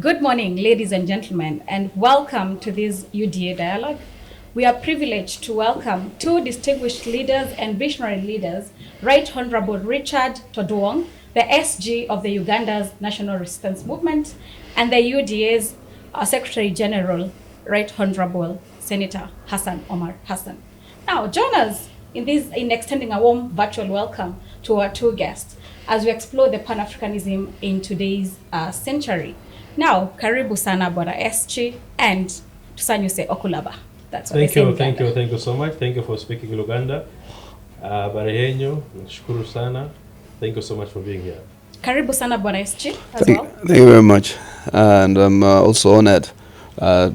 Good morning, ladies and gentlemen, and welcome to this UDA dialogue. We are privileged to welcome two distinguished leaders and visionary leaders, Right Honorable Richard Todwong, the SG of the Uganda's National Resistance Movement, and the UDA's Secretary General, Right Honorable Senator Hassan Omar Hassan. Now, join us in extending a warm virtual welcome to our two guests as we explore the Pan-Africanism in today's century. Now, karibu sana Bwana SG and tusanyuse okulaba. That's what Thank you so much. Thank you for speaking Luganda. Barahenyo, nashukuru sana. Thank you so much for being here. Karibu sana Bwana SG as well. Thank you very much. And I'm also honored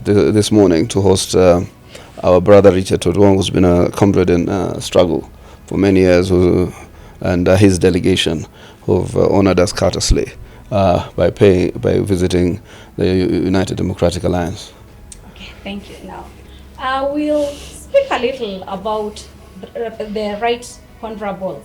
this morning to host our brother Richard Todwong, who's been a comrade in struggle for many years, and his delegation who've honored us courteously by visiting the United Democratic Alliance. Okay, thank you. Now, we'll speak a little about the Right Honorable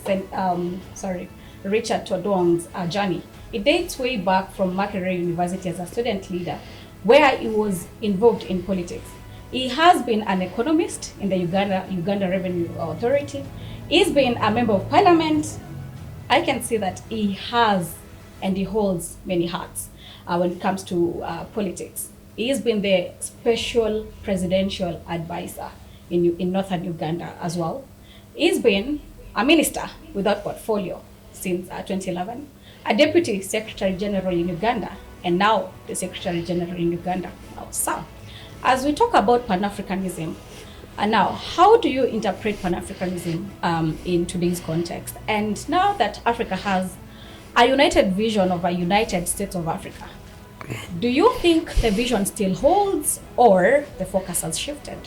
Richard Todwong's journey. It dates way back from Makerere University as a student leader, where he was involved in politics. He has been an economist in the Uganda Revenue Authority. He's been a member of parliament. I can see that he has and he holds many hats when it comes to politics. He's been the special presidential advisor in northern Uganda as well. He's been a minister without portfolio since 2011, a deputy secretary general in Uganda, and now the secretary general in Uganda. Now, so, as we talk about Pan-Africanism, now, how do you interpret Pan-Africanism in today's context? And now that Africa has a united vision of a United States of Africa, do you think the vision still holds or the focus has shifted?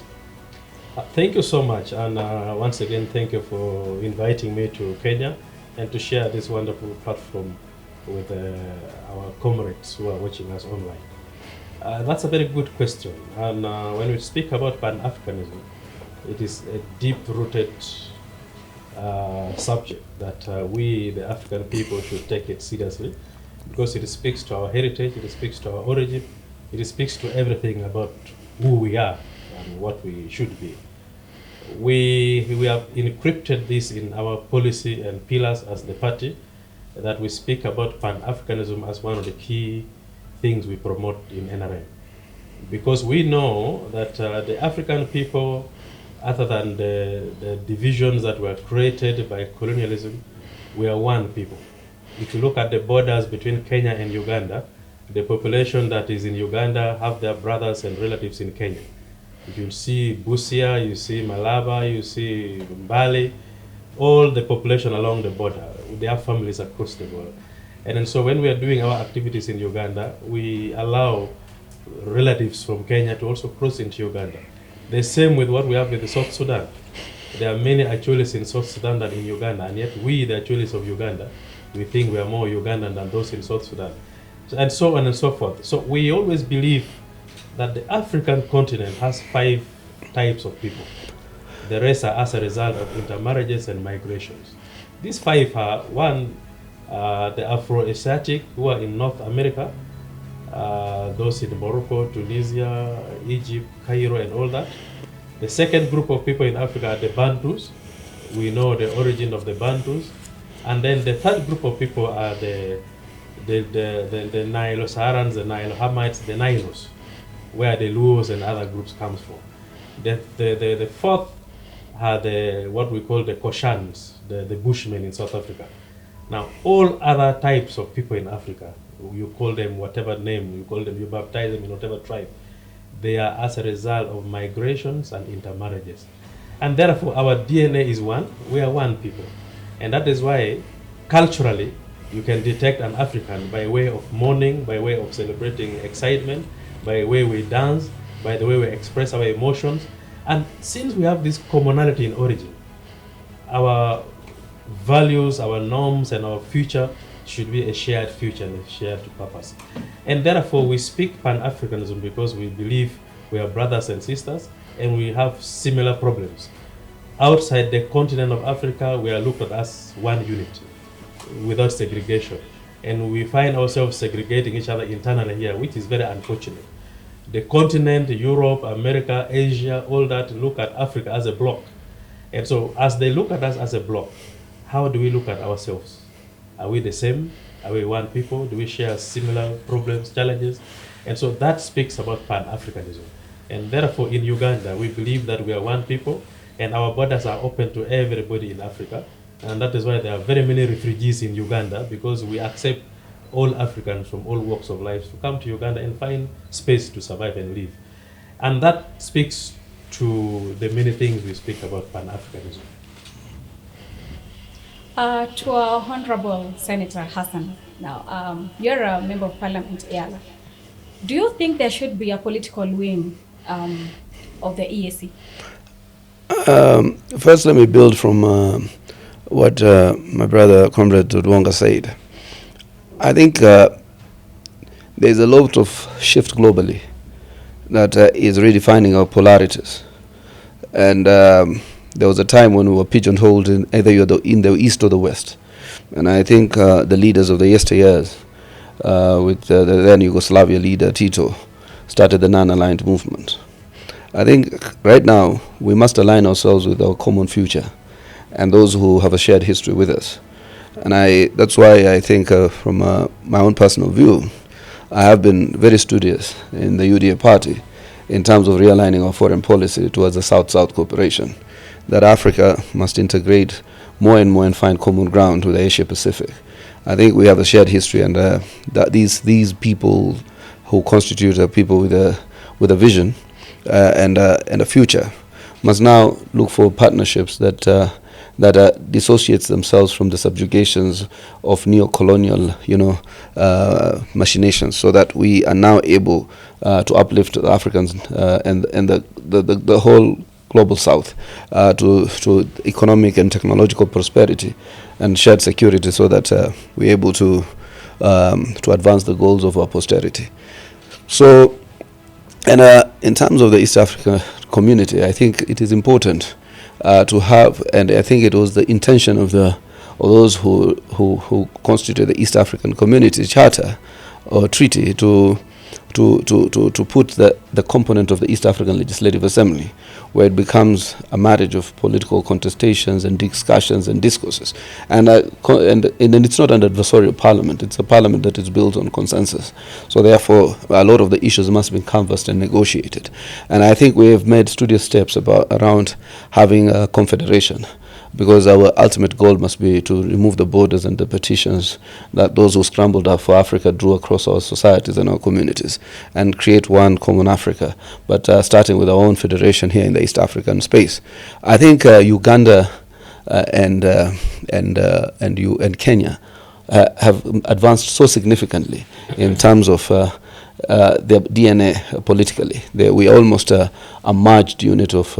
Thank you so much, and once again, thank you for inviting me to Kenya and to share this wonderful platform with our comrades who are watching us online. That's a very good question, and when we speak about Pan-Africanism, it is a deep-rooted subject that we, the African people, should take it seriously, because it speaks to our heritage, it speaks to our origin, it speaks to everything about who we are and what we should be. We have encrypted this in our policy and pillars as the party, that we speak about Pan-Africanism as one of the key things we promote in NRM. Because we know that the African people, other than the divisions that were created by colonialism, we are one people. If you look at the borders between Kenya and Uganda, the population that is in Uganda have their brothers and relatives in Kenya. If you see Busia, you see Malaba, you see Mbale, all the population along the border, they have families across the border. And so when we are doing our activities in Uganda, we allow relatives from Kenya to also cross into Uganda. The same with what we have with the South Sudan. There are many Achuelis in South Sudan than in Uganda, and yet we, the Achuelis of Uganda, we think we are more Ugandan than those in South Sudan, and so on and so forth. So we always believe that the African continent has 5 types of people. The rest are as a result of intermarriages and migrations. These 5 are, one, the Afro-Asiatic, who are in North America, those in Morocco, Tunisia, Egypt, Cairo, and all that. The second group of people in Africa are the Bantus. We know the origin of the Bantus. And then the third group of people are the Nilo-Saharans, the Nilo-Hamites, the Nilos, where the Luos and other groups comes from. The fourth are what we call the Koshans, the Bushmen in South Africa. Now, all other types of people in Africa, you call them whatever name, you call them, you baptize them in whatever tribe, they are as a result of migrations and intermarriages. And therefore, our DNA is one, we are one people. And that is why, culturally, you can detect an African by way of mourning, by way of celebrating excitement, by the way we dance, by the way we express our emotions. And since we have this commonality in origin, our values, our norms, and our future should be a shared future and a shared purpose. And therefore, we speak Pan-Africanism because we believe we are brothers and sisters, and we have similar problems. Outside the continent of Africa, we are looked at as one unit, without segregation. and we find ourselves segregating each other internally here, which is very unfortunate. The continent, Europe, America, Asia, all that look at Africa as a block. And so as they look at us as a block, how do we look at ourselves? Are we the same? Are we one people? Do we share similar problems, challenges? And so that speaks about Pan-Africanism. And therefore in Uganda, we believe that we are one people and our borders are open to everybody in Africa. And that is why there are very many refugees in Uganda, because we accept all Africans from all walks of life to come to Uganda and find space to survive and live. And that speaks to the many things we speak about Pan-Africanism. To our Honorable Senator Hassan, now you're a member of Parliament, Yala. Do you think there should be a political wing of the EAC? First, let me build from what my brother, Comrade Tudwonga, said. I think there's a lot of shift globally that is redefining our polarities. And there was a time when we were pigeonholed in either you're in the east or the west. And I think the leaders of the yesteryears, with the then Yugoslavia leader Tito, started the non-aligned movement. I think right now we must align ourselves with our common future and those who have a shared history with us. And that's why I think from my own personal view, I have been very studious in the UDA party in terms of realigning our foreign policy towards a South-South cooperation, that Africa must integrate more and more and find common ground with the Asia Pacific. I think we have a shared history, and that these people who constitute people with a vision and a future must now look for partnerships that dissociates themselves from the subjugations of neo-colonial, machinations, so that we are now able to uplift the Africans and the whole global South to economic and technological prosperity and shared security, so that we're able to advance the goals of our posterity. So, and in terms of the East African community, I think it is important to have, and I think it was the intention of those who constitute the East African Community Charter or Treaty to put the component of the East African Legislative Assembly, where it becomes a marriage of political contestations and discussions and discourses, and it's not an adversarial parliament. It's a parliament that is built on consensus. So therefore, a lot of the issues must be canvassed and negotiated. And I think we have made studious steps around having a confederation, because our ultimate goal must be to remove the borders and the petitions that those who scrambled up for Africa drew across our societies and our communities, and create one common Africa, but starting with our own federation here in the East African space. I think Uganda and Kenya have advanced so significantly in terms of their DNA politically. We are almost a merged unit of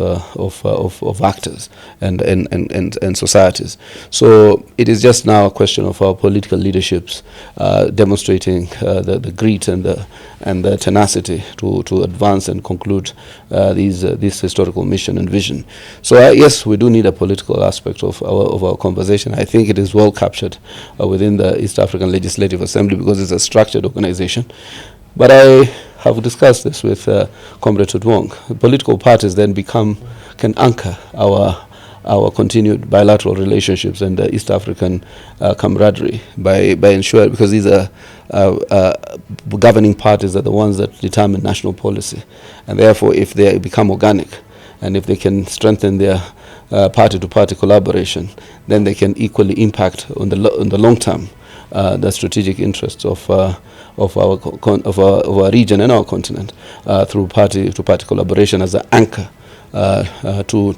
actors and societies. So it is just now a question of our political leaderships demonstrating the grit and the tenacity to advance and conclude this historical mission and vision. So yes, we do need a political aspect of our conversation. I think it is well captured within the East African Legislative Assembly, because it's a structured organization. But I have discussed this with Comrade Tudwong. Political parties then can anchor our continued bilateral relationships and the East African camaraderie by ensuring, because these are governing parties are the ones that determine national policy, and therefore if they become organic and if they can strengthen their party-to-party collaboration, then they can equally impact on the long term the strategic interests of our region and our continent through party-to-party collaboration as an anchor to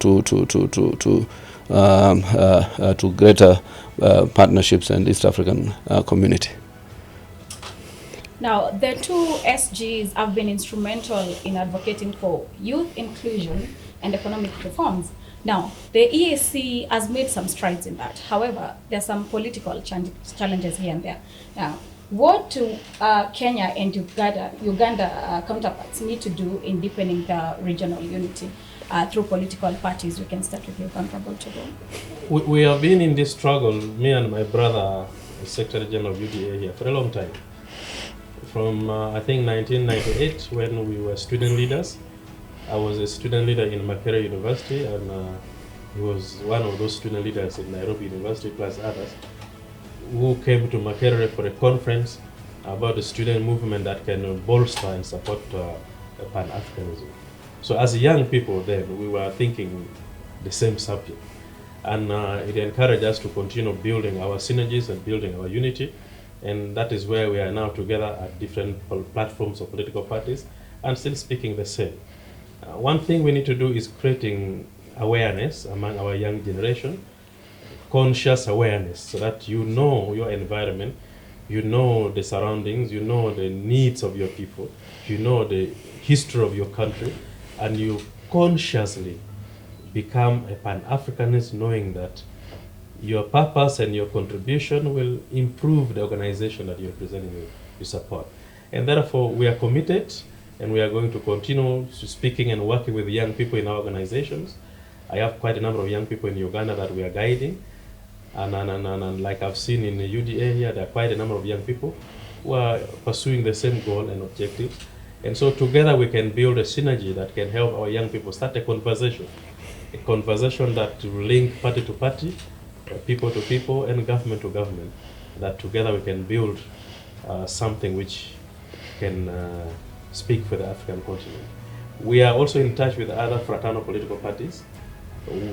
greater partnerships and East African community. Now, the two SGs have been instrumental in advocating for youth inclusion and economic reforms. Now, the EAC has made some strides in that. However, there are some political challenges here and there. Now, what do Kenya and Uganda counterparts need to do in deepening the regional unity through political parties? We can start with you, Honorable Tudwong. We have been in this struggle, me and my brother Secretary General of UDA here for a long time. From I think 1998, when we were student leaders. I was a student leader in Makerere University, and he was one of those student leaders in Nairobi University, plus others, who came to Makerere for a conference about the student movement that can bolster and support Pan-Africanism. So as young people then, we were thinking the same subject. And it encouraged us to continue building our synergies and building our unity. And that is where we are now together at different platforms of political parties and still speaking the same. One thing we need to do is creating awareness among our young generation, conscious awareness, so that you know your environment, you know the surroundings, you know the needs of your people, you know the history of your country, and you consciously become a Pan-Africanist, knowing that your purpose and your contribution will improve the organization that you're representing, you support. And therefore, we are committed, and we are going to continue speaking and working with young people in our organizations. I have quite a number of young people in Uganda that we are guiding. And like I've seen in the UDA here, there are quite a number of young people who are pursuing the same goal and objectives. And so together we can build a synergy that can help our young people start a conversation that will link party to party, people to people, and government to government, that together we can build something which can speak for the African continent. We are also in touch with other fraternal political parties.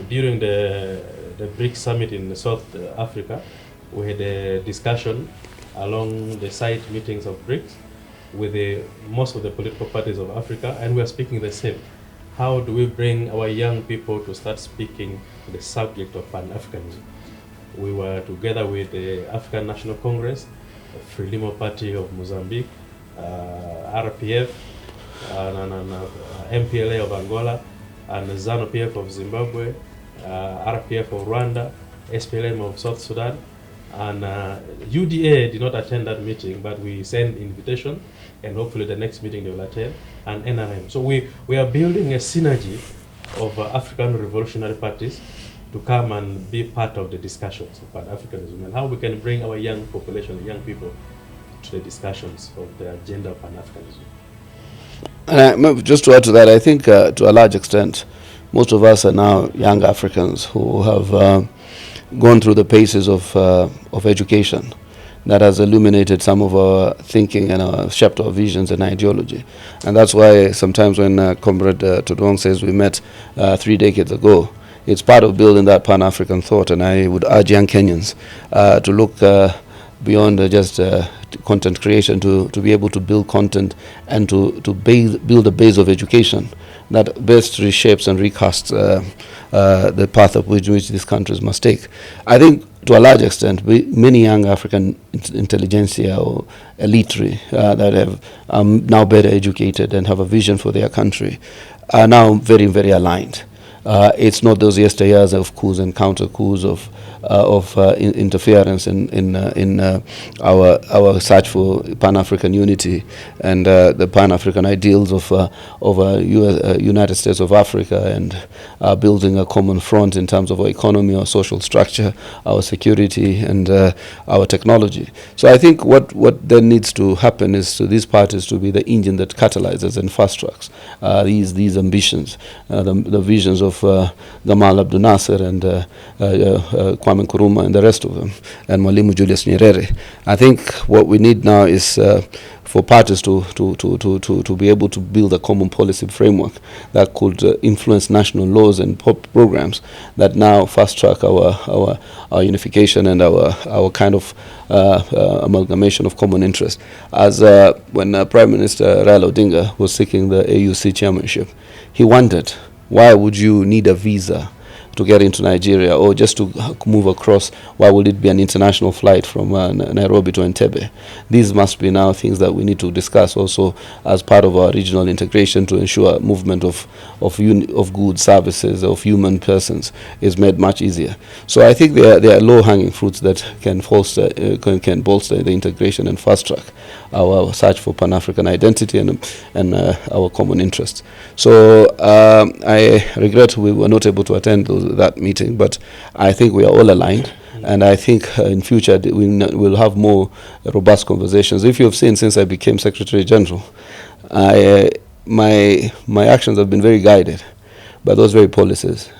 During the BRICS summit in South Africa, we had a discussion along the site meetings of BRICS with most of the political parties of Africa, and we are speaking the same. How do we bring our young people to start speaking the subject of Pan-Africanism? We were together with the African National Congress, the Frelimo Party of Mozambique, RPF, MPLA of Angola, and ZANU-PF of Zimbabwe, RPF of Rwanda, SPLM of South Sudan, and UDA did not attend that meeting, but we sent invitation, and hopefully the next meeting they will attend, and NRM. So we are building a synergy of African revolutionary parties to come and be part of the discussions of Pan-Africanism and how we can bring our young population, young people, to the discussions of the agenda of Pan-Africanism. And just to add to that, I think to a large extent, most of us are now young Africans who have gone through the paces of education that has illuminated some of our thinking and shaped our visions and ideology. And that's why sometimes when Comrade Todwong says we met 3 decades ago, it's part of building that Pan-African thought. And I would urge young Kenyans to look beyond just content creation, to be able to build content and to build a base of education that best reshapes and recasts the path of which these countries must take. I think to a large extent, many young African intelligentsia or elitary that have now better educated and have a vision for their country are now very, very aligned. It's not those yesteryears of coups and counter coups of interference in our search for Pan-African unity and the Pan-African ideals of United States of Africa, and building a common front in terms of our economy, our social structure, our security, and our technology. So I think what then needs to happen is for these parties to be the engine that catalyzes and fast tracks these ambitions, the visions of Gamal Abdel Nasser and Kwame Nkrumah and the rest of them, and Mwalimu Julius Nyerere. I think what we need now is for parties to be able to build a common policy framework that could influence national laws and programs that now fast track our unification and our kind of amalgamation of common interest. As when Prime Minister Raila Odinga was seeking the AUC chairmanship, he wondered, why would you need a visa to get into Nigeria, or just to move across? Why would it be an international flight from Nairobi to Entebbe? These must be now things that we need to discuss also as part of our regional integration to ensure movement of goods, services, of human persons is made much easier. So I think there are low-hanging fruits that can bolster the integration and fast-track our search for Pan-African identity and our common interests. So I regret we were not able to attend that meeting, but I think we are all aligned. And I think in future we'll have more robust conversations. If you have seen, since I became Secretary General, my actions have been very guided by those very policies.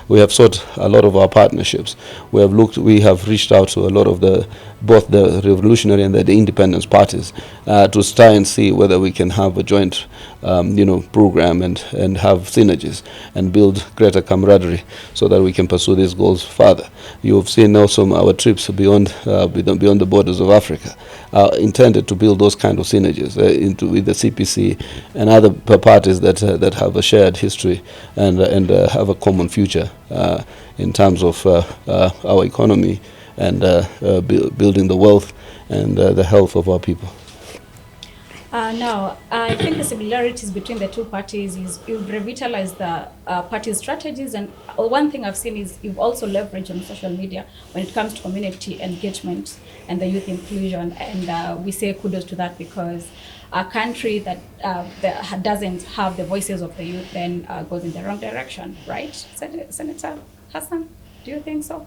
We have sought a lot of our partnerships. We have reached out to a lot of both the revolutionary and the independence parties to try and see whether we can have a joint, program and have synergies and build greater camaraderie so that we can pursue these goals further. You have seen also our trips beyond the borders of Africa intended to build those kind of synergies with the CPC and other parties that have a shared history and have a common future in terms of our economy and building the wealth and the health of our people. Now, I think the similarities between the two parties is you've revitalized the party's strategies, and one thing I've seen is you've also leveraged on social media when it comes to community engagement and the youth inclusion, and we say kudos to that, because a country that doesn't have the voices of the youth then goes in the wrong direction, right? Senator Hassan, do you think so?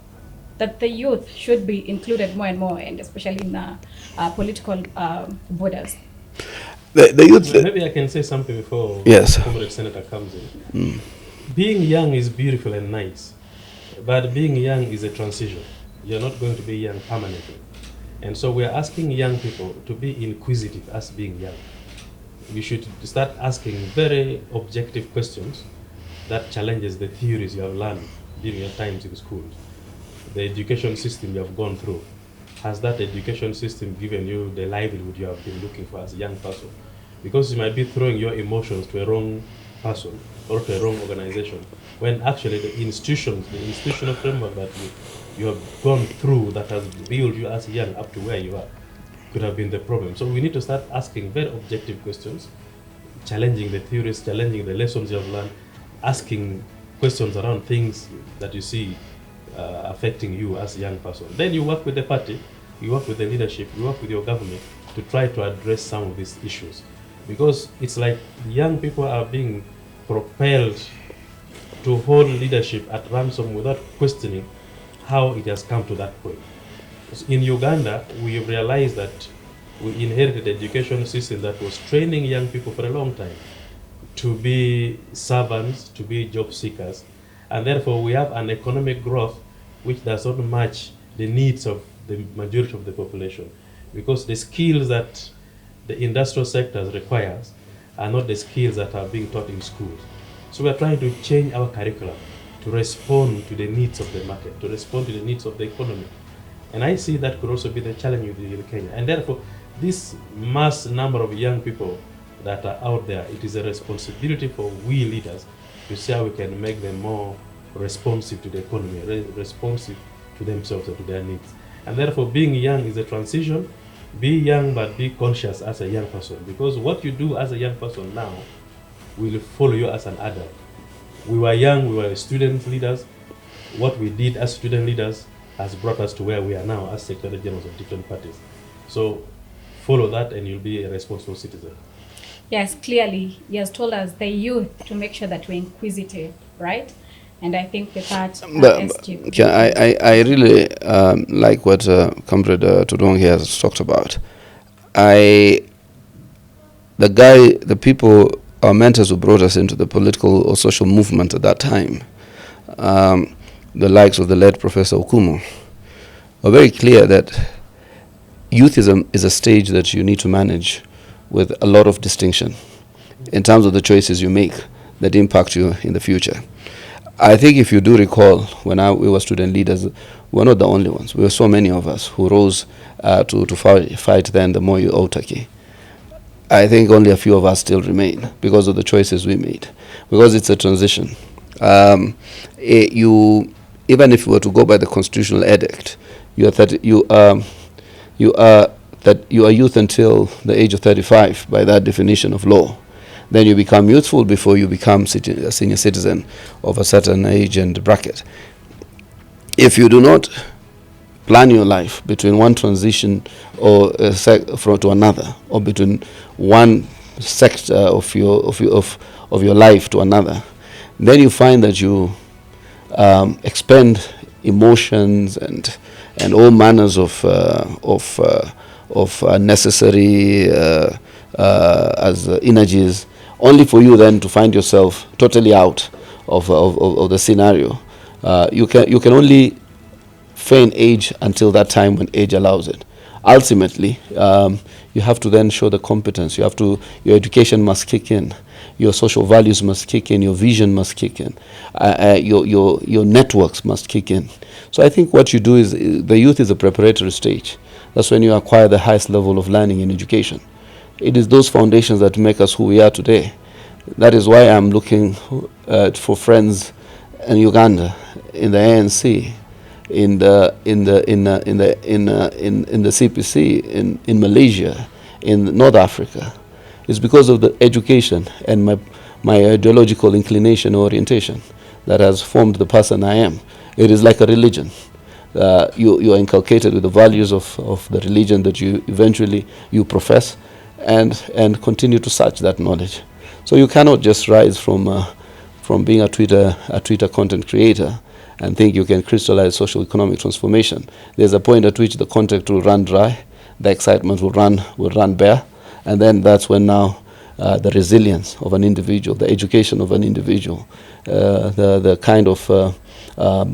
That the youth should be included more and more, and especially in the political borders? The youth. Maybe I can say something before Comrade Senator comes in. Being young is beautiful and nice, but being young is a transition. You're not going to be young permanently. And so we're asking young people to be inquisitive as being young. You should start asking very objective questions that challenges the theories you have learned during your times in schools. The education system you have gone through, has that education system given you the livelihood you have been looking for as a young person? Because you might be throwing your emotions to a wrong person or to a wrong organization, when actually the institutional framework that you have gone through that has built you as young up to where you are could have been the problem. So we need to start asking very objective questions, challenging the theories, challenging the lessons you have learned, asking questions around things that you see affecting you as a young person. Then you work with the party, you work with the leadership, you work with your government to try to address some of these issues. Because it's like young people are being propelled to hold leadership at ransom without questioning how it has come to that point. In Uganda, we realized that we inherited an education system that was training young people for a long time to be servants, to be job seekers, and therefore we have an economic growth which does not match the needs of the majority of the population, because the skills that the industrial sectors requires are not the skills that are being taught in schools. So we are trying to change our curriculum to respond to the needs of the market, to respond to the needs of the economy. And I see that could also be the challenge with Kenya. And therefore, this mass number of young people that are out there, it is a responsibility for we leaders to see how we can make them more responsive to the economy, responsive to themselves and to their needs. And therefore, being young is a transition. Be young, but be conscious as a young person, because what you do as a young person now will follow you as an adult. We were young, we were student leaders. What we did as student leaders has brought us to where we are now as Secretary Generals of different parties. So follow that and you'll be a responsible citizen. Yes, clearly, he has told us, the youth, to make sure that we're inquisitive, right? And I think with that, SG. I really like what Comrade Tudong here has talked about. The people, our mentors who brought us into the political or social movement at that time, the likes of the late Professor Okumu, were very clear that youth is a stage that you need to manage with a lot of distinction in terms of the choices you make that impact you in the future. I think if you do recall, when we were student leaders, we were not the only ones. We were so many of us who rose to fight then the Moi autarky. I think only a few of us still remain because of the choices we made, because it's a transition. Even if you were to go by the constitutional edict, you are youth until the age of 35 by that definition of law. Then you become youthful before you become a senior citizen of a certain age and bracket. If you do not plan your life between one transition or to another, or between one sector of your life to another, then you find that you expend emotions and all manners of necessary as energies, only for you then to find yourself totally out of the scenario. You can only feign age until that time when age allows it. Ultimately, you have to then show the competence. Your education must kick in. Your social values must kick in. Your vision must kick in. Your networks must kick in. So I think what you do is, the youth is a preparatory stage. That's when you acquire the highest level of learning in education. It is those foundations that make us who we are today. That is why I'm looking for friends in Uganda, in the ANC, in the CPC, in Malaysia, in North Africa. It's because of the education and my ideological inclination or orientation that has formed the person I am. It is like a religion. You are inculcated with the values of the religion that you eventually profess, and continue to search that knowledge. So you cannot just rise from being a Twitter content creator and think you can crystallize social economic transformation. There's a point at which the content will run dry, the excitement will run bare, and then that's when now the resilience of an individual, the education of an individual, the kind of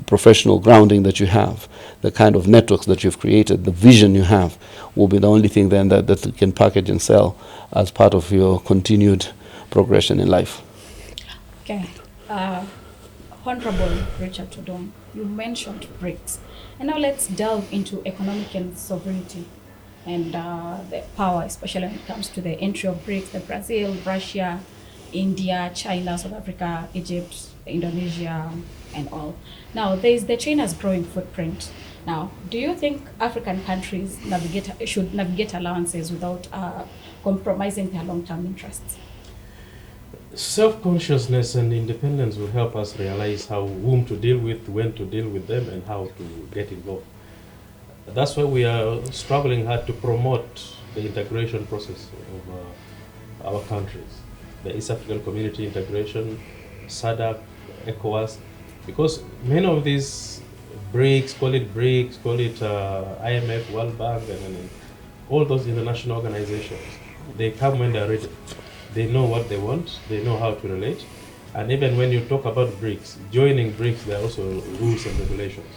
professional grounding that you have, the kind of networks that you've created, the vision you have, will be the only thing then that you can package and sell as part of your continued progression in life. Okay. Honorable Richard Odong, you mentioned BRICS. And now let's delve into economic and sovereignty and the power, especially when it comes to the entry of BRICS, the Brazil, Russia, India, China, South Africa, Egypt, Indonesia, and all. Now, there is the China's growing footprint. Now, do you think African countries should navigate alliances without compromising their long-term interests? Self-consciousness and independence will help us realize whom to deal with, when to deal with them, and how to get involved. That's why we are struggling hard to promote the integration process of our countries. The East African Community integration, SADC, ECOWAS, because many of these BRICS, call it IMF, World Bank, and all those international organizations, they come when they're ready. They know what they want, they know how to relate. And even when you talk about BRICS, joining BRICS, there are also rules and regulations.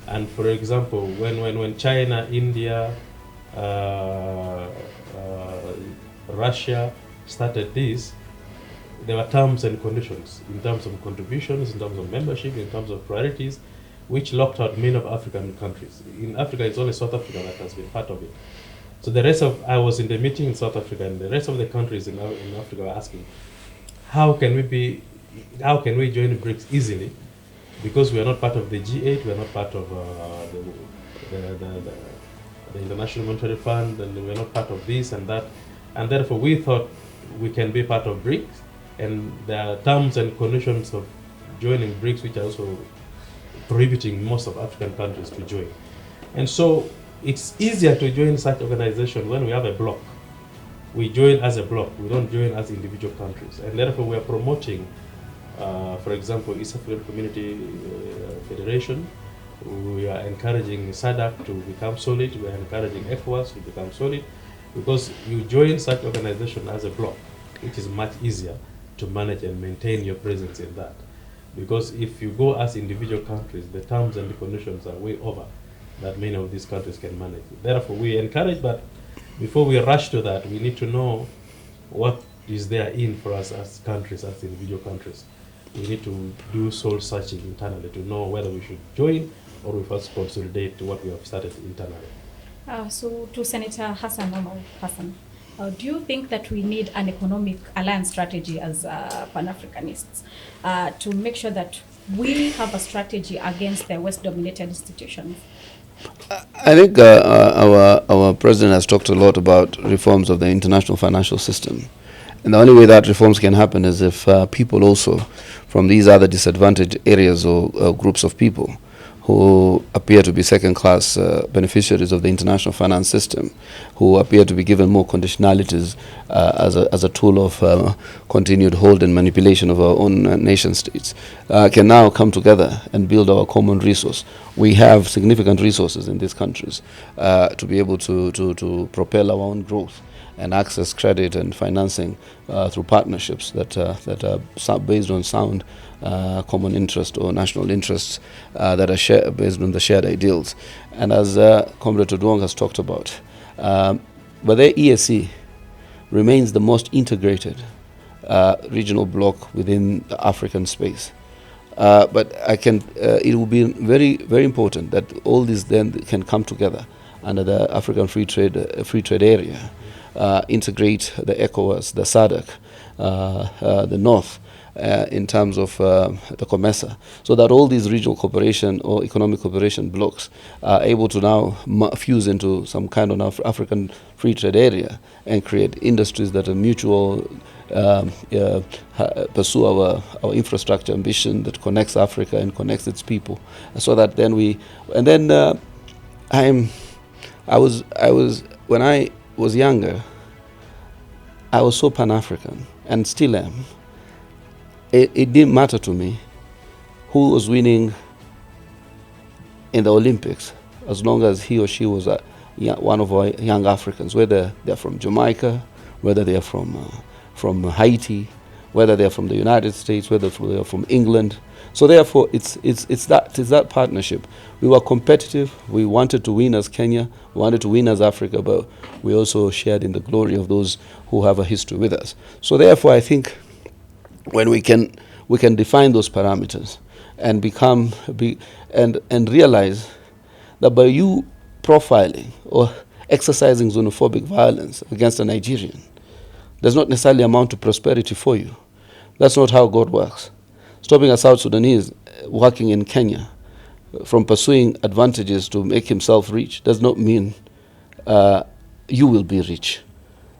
And for example, when China, India, Russia started this, there were terms and conditions in terms of contributions, in terms of membership, in terms of priorities, which locked out many of African countries. In Africa, it's only South Africa that has been part of it. So I was in the meeting in South Africa, and the rest of the countries in Africa were asking, how can we join BRICS easily? Because we are not part of the G8, we are not part of the International Monetary Fund, and we are not part of this and that. And therefore, we thought we can be part of BRICS, and there are terms and conditions of joining BRICS which are also prohibiting most of African countries to join. And so it's easier to join such organizations when we have a bloc. We join as a bloc, we don't join as individual countries. And therefore we are promoting, for example, East African Community Federation. We are encouraging SADC to become solid, we are encouraging ECOWAS to become solid, because you join such organization as a bloc, it is much easier to manage and maintain your presence in that. Because if you go as individual countries, the terms and the conditions are way over that many of these countries can manage. Therefore, we encourage, but before we rush to that, we need to know what is there in for us as countries, as individual countries. We need to do soul searching internally to know whether we should join or we first consolidate what we have started internally. So to Senator Hassan Omar Hassan, do you think that we need an economic alliance strategy as Pan-Africanists to make sure that we have a strategy against the West-dominated institutions? I think our president has talked a lot about reforms of the international financial system. And the only way that reforms can happen is if people also from these other disadvantaged areas or groups of people who appear to be second-class beneficiaries of the international finance system, who appear to be given more conditionalities as a tool of continued hold and manipulation of our own nation states, can now come together and build our common resource. We have significant resources in these countries to be able to propel our own growth and access credit and financing through partnerships that are based on sound common interest or national interests that are based on the shared ideals. And as Comrade Odwong has talked about, but the EAC remains the most integrated regional bloc within the African space. But it will be very, very important that all these then can come together under the African free trade area. Integrate the ECOWAS, the SADC, the North, in terms of the COMESA, so that all these regional cooperation or economic cooperation blocks are able to now fuse into some kind of African free trade area and create industries that are mutual, pursue our infrastructure ambition that connects Africa and connects its people, so that then when I was younger, I was so Pan-African and still am. It didn't matter to me who was winning in the Olympics, as long as he or she was one of our young Africans, whether they're from Jamaica, whether they're from Haiti, whether they're from the United States, whether they're from England. So therefore, it's that partnership. We were competitive. We wanted to win as Kenya. We wanted to win as Africa, but we also shared in the glory of those who have a history with us. So therefore, I think when we can define those parameters and and realize that by you profiling or exercising xenophobic violence against a Nigerian does not necessarily amount to prosperity for you. That's not how God works. Stopping a South Sudanese working in Kenya from pursuing advantages to make himself rich does not mean you will be rich.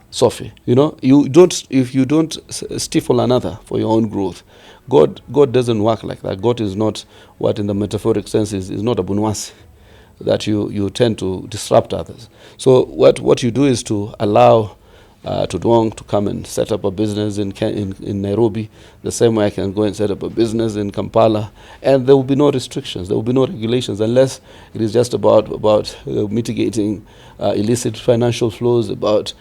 Sophie, if you don't stifle another for your own growth, God doesn't work like that. God is not what in the metaphoric sense is not a bunwasi, that you tend to disrupt others. So what you do is to allow Tudwong to come and set up a business in Nairobi, the same way I can go and set up a business in Kampala, and there will be no restrictions, there will be no regulations, unless it is just about mitigating illicit financial flows, about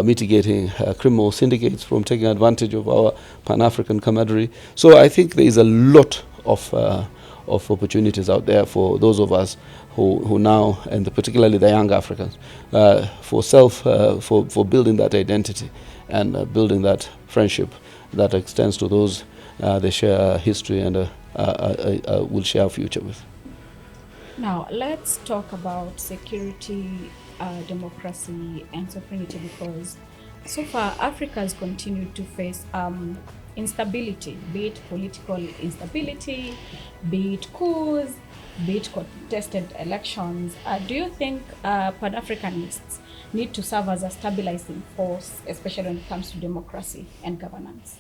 mitigating criminal syndicates from taking advantage of our Pan-African camaraderie. So I think there is a lot of opportunities out there for those of us who now, and particularly the young Africans, for building that identity and building that friendship that extends to those they share history and will share a future with. Now, let's talk about security, democracy, and sovereignty, because so far Africa has continued to face instability, be it political instability, be it coups, be it contested elections. Do you think Pan-Africanists need to serve as a stabilizing force, especially when it comes to democracy and governance?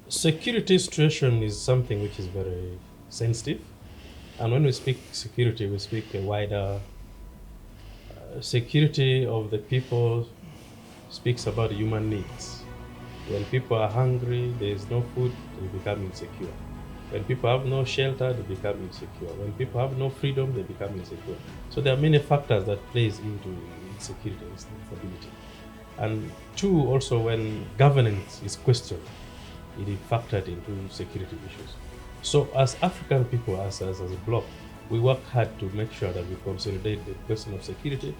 Security situation is something which is very sensitive. And when we speak security, we speak a wider security of the people speaks about human needs. When people are hungry, there is no food, they become insecure. When people have no shelter, they become insecure. When people have no freedom, they become insecure. So there are many factors that plays into insecurity and instability. And two, also when governance is questioned, it is factored into security issues. So as African people, as a bloc, we work hard to make sure that we consolidate the question of security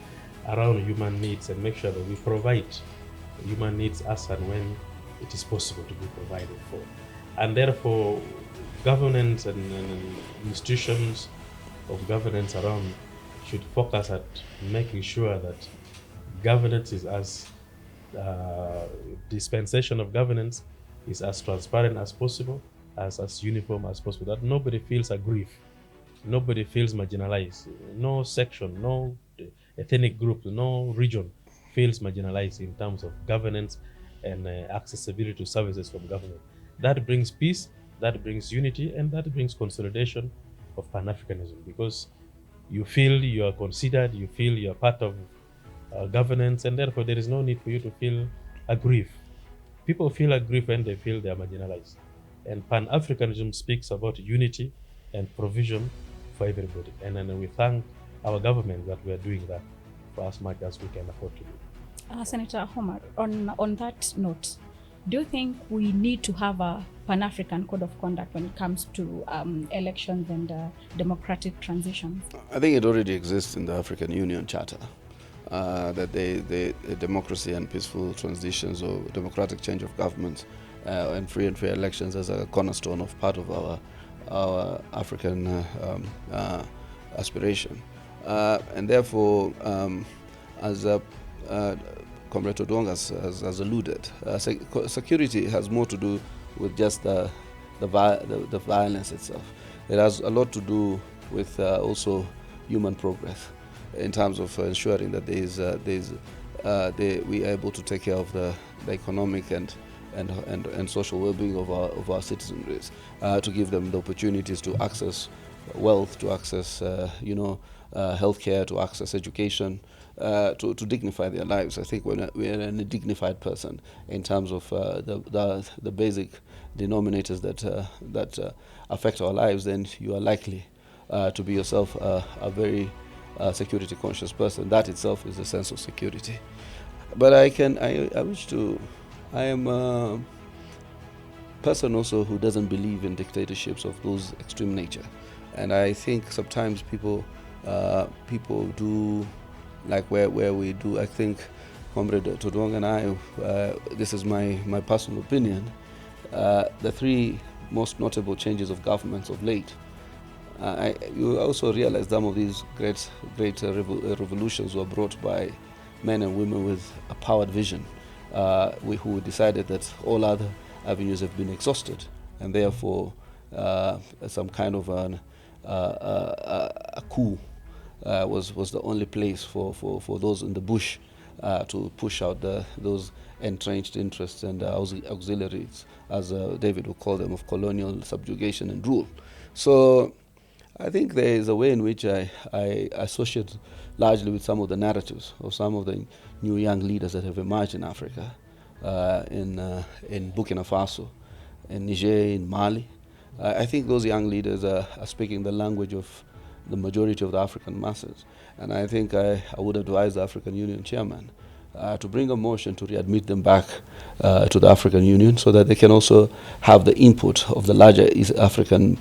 around human needs and make sure that we provide human needs as and when it is possible to be provided for. And therefore, governance and institutions of governance around should focus at making sure that governance is as dispensation of governance is as transparent as possible, as uniform as possible, that nobody feels aggrieved, nobody feels marginalized, no section, no ethnic group, no region feels marginalized in terms of governance and accessibility to services from government. That brings peace, that brings unity, and that brings consolidation of Pan-Africanism, because you feel you are considered, you feel you are part of governance, and therefore there is no need for you to feel aggrieved. People feel aggrieved when they feel they are marginalized. And Pan-Africanism speaks about unity and provision for everybody. And then we thank our government that we are doing that for as much as we can afford to do. Senator Homer, on that note, do you think we need to have a Pan-African code of conduct when it comes to elections and democratic transitions? I think it already exists in the African Union Charter, that the democracy and peaceful transitions or democratic change of government and free and fair elections as a cornerstone of part of our African aspiration. And therefore, as Comrade Odwong has alluded, security has more to do with just the violence itself. It has a lot to do with also human progress in terms of ensuring that we are able to take care of the economic and social well-being of our citizenry, to give them the opportunities to access wealth, to access healthcare, to access education, to dignify their lives. I think when we are a dignified person in terms of the basic denominators that affect our lives, then you are likely to be yourself a very security conscious person. That itself is a sense of security. But I am a person also who doesn't believe in dictatorships of those extreme nature. And I think sometimes people do like where we do. I think Comrade Todwong and I, this is my personal opinion, the three most notable changes of governments of late, you also realize some of these great revolutions were brought by men and women with a powered vision, who decided that all other avenues have been exhausted, and therefore some kind of a coup was the only place for those in the bush to push out those entrenched interests and auxiliaries, as David would call them, of colonial subjugation and rule. So I think there is a way in which I associate largely with some of the narratives of some of the new young leaders that have emerged in Africa, in Burkina Faso, in Niger, in Mali. I think those young leaders are speaking the language of the majority of the African masses. And I think I would advise the African Union chairman to bring a motion to readmit them back to the African Union, so that they can also have the input of the larger East African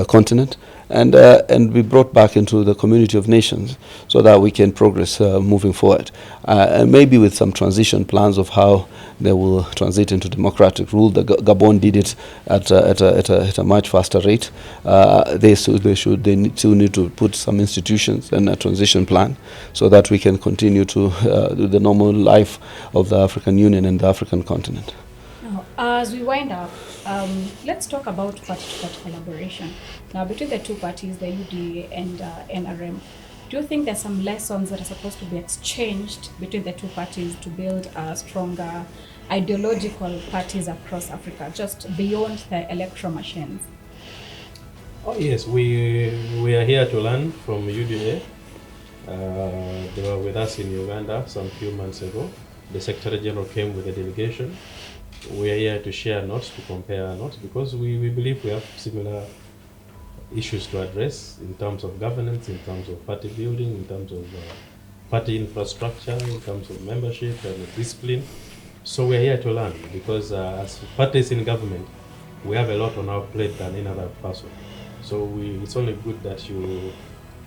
continent, and be brought back into the community of nations, so that we can progress moving forward, and maybe with some transition plans of how they will transit into democratic rule. The Gabon did it at a much faster rate. They still need to put some institutions and a transition plan, so that we can continue to do the normal life of the African Union and the African continent. Now, as we wind up, let's talk about party-to-party collaboration. Now, between the two parties, the UDA and NRM, do you think there's some lessons that are supposed to be exchanged between the two parties to build stronger ideological parties across Africa, just beyond the electoral machines? Oh yes, we are here to learn from UDA. They were with us in Uganda some few months ago. The Secretary General came with a delegation. We are here to share notes, to compare notes, because we believe we have similar issues to address in terms of governance, in terms of party building, in terms of party infrastructure, in terms of membership and discipline. So we are here to learn, because as parties in government, we have a lot on our plate than any other person. So it's only good that you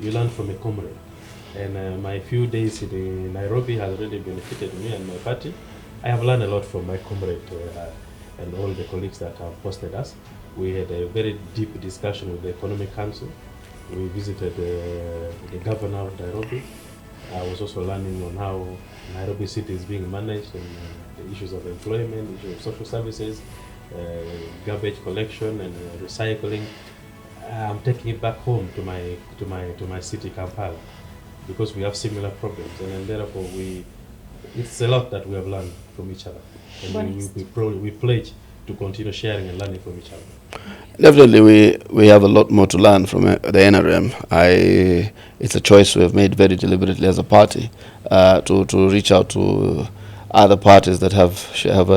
learn from a comrade. And my few days in Nairobi has really benefited me and my party. I have learned a lot from my comrade and all the colleagues that have hosted us. We had a very deep discussion with the Economic Council. We visited the governor of Nairobi. I was also learning on how Nairobi City is being managed, and the issues of employment, issues of social services, garbage collection and recycling. I'm taking it back home to my city, Kampala, because we have similar problems, and therefore it's a lot that we have learned from each other. And we pledge to continue sharing and learning from each other? Definitely, we have a lot more to learn from the NRM. It's a choice we have made very deliberately as a party to reach out to other parties that have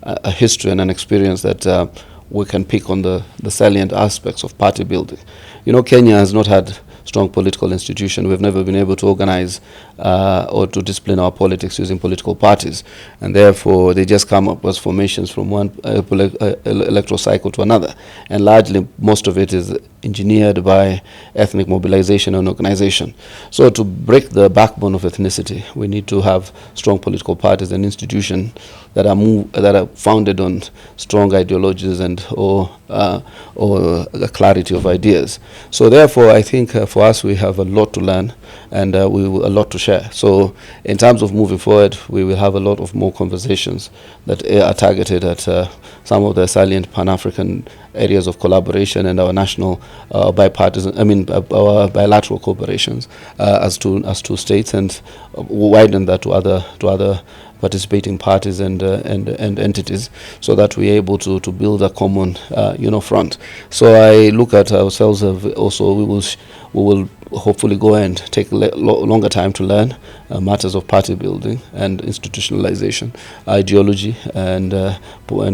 a history and an experience that we can pick on the salient aspects of party building. You know, Kenya has not had strong political institution. We've never been able to organize or to discipline our politics using political parties, and therefore they just come up as formations from one electoral cycle to another, and largely most of it is engineered by ethnic mobilization and organization. So to break the backbone of ethnicity, we need to have strong political parties and institutions that are founded on strong ideologies and or a clarity of ideas. So therefore, I think for us we have a lot to learn, and a lot to share. So in terms of moving forward, we will have a lot of more conversations that are targeted at some of the salient Pan-African areas of collaboration and our national bipartisan, our bilateral cooperations as two states, and widen that to other participating parties and entities, so that we're able to build a common front. So I look at ourselves also, we will hopefully go and take longer time to learn matters of party building and institutionalization, ideology, and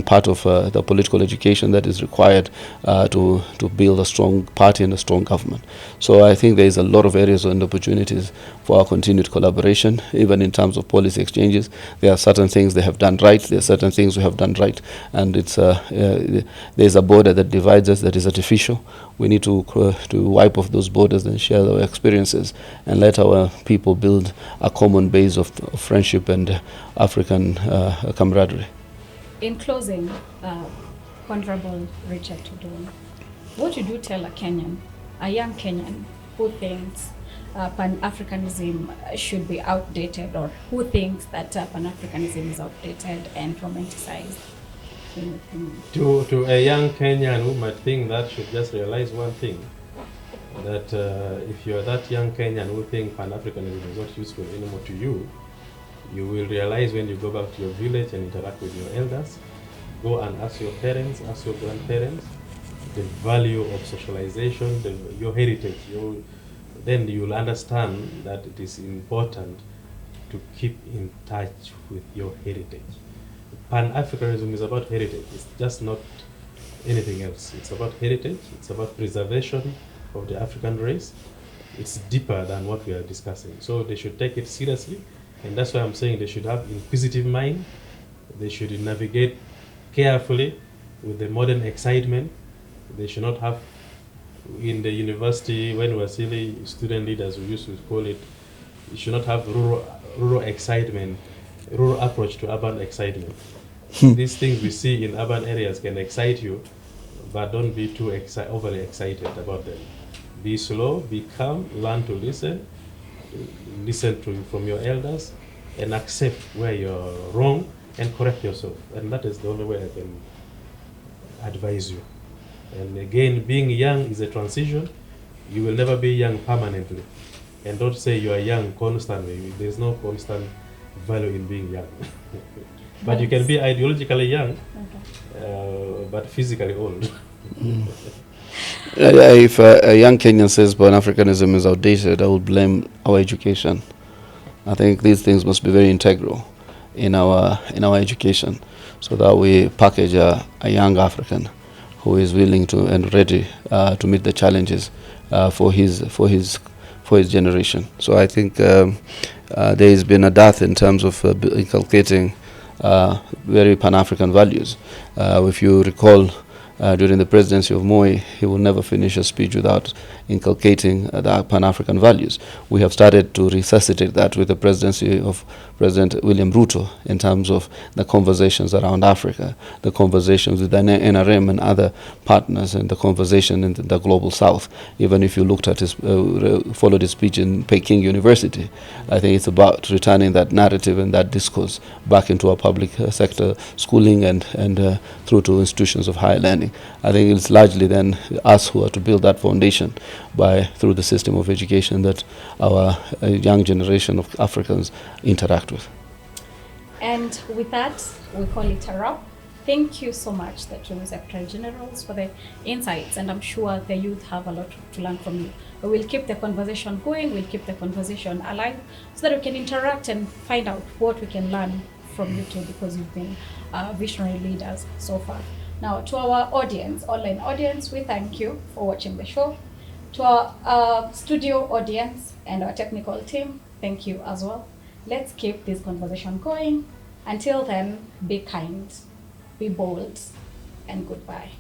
part of the political education that is required to build a strong party and a strong government. So I think there is a lot of areas and opportunities for our continued collaboration, even in terms of policy exchanges. There are certain things they have done right, there are certain things we have done right, and it's there's a border that divides us that is artificial. We need to wipe off those borders and share our experiences and let our people build a common base of friendship and African camaraderie. In closing, Honorable Richard Tudong, what would you tell a young Kenyan who thinks Pan-Africanism should be outdated, or who thinks that Pan-Africanism is outdated and romanticized? To a young Kenyan who might think that, should just realize one thing, that if you're that young Kenyan who think Pan-Africanism is not useful anymore to you, you will realize when you go back to your village and interact with your elders, go and ask your parents, ask your grandparents, the value of socialization, your heritage. Then you will understand that it is important to keep in touch with your heritage. Pan-Africanism is about heritage. It's just not anything else. It's about heritage. It's about preservation of the African race. It's deeper than what we are discussing. So they should take it seriously, and that's why I'm saying they should have inquisitive mind. They should navigate carefully with the modern excitement. They should not have, in the university, when we were silly student leaders, we used to call it, you should not have rural excitement, rural approach to urban excitement. These things we see in urban areas can excite you, but don't be too overly excited about them. Be slow, be calm, learn to listen from your elders, and accept where you're wrong and correct yourself. And that is the only way I can advise you. And again, being young is a transition. You will never be young permanently. And don't say you are young constantly. There's no constant value in being young. But you can be ideologically young, but physically old. If a young Kenyan says Pan-Africanism is outdated, I would blame our education. I think these things must be very integral in our education, so that we package a young African who is willing to and ready to meet the challenges for his generation. So I think there has been a dearth in terms of inculcating very Pan-African values. If you recall, during the presidency of Moi, he will never finish a speech without inculcating the Pan-African values. We have started to resuscitate that with the presidency of President William Ruto in terms of the conversations around Africa, the conversations with the NRM and other partners, and the conversation in the global south. Even if you looked at his, followed his speech in Peking University, I think it's about returning that narrative and that discourse back into our public sector schooling and through to institutions of higher learning. I think it's largely then us who are to build that foundation through the system of education that our young generation of Africans interact with. And with that, we call it a wrap. Thank you so much, the two Secretary Generals, for the insights, and I'm sure the youth have a lot to learn from you. We will keep the conversation going, we'll keep the conversation alive, so that we can interact and find out what we can learn from you too, because you've been visionary leaders so far. Now, to our audience, online audience, we thank you for watching the show. To our studio audience and our technical team, thank you as well. Let's keep this conversation going. Until then, be kind, be bold, and goodbye.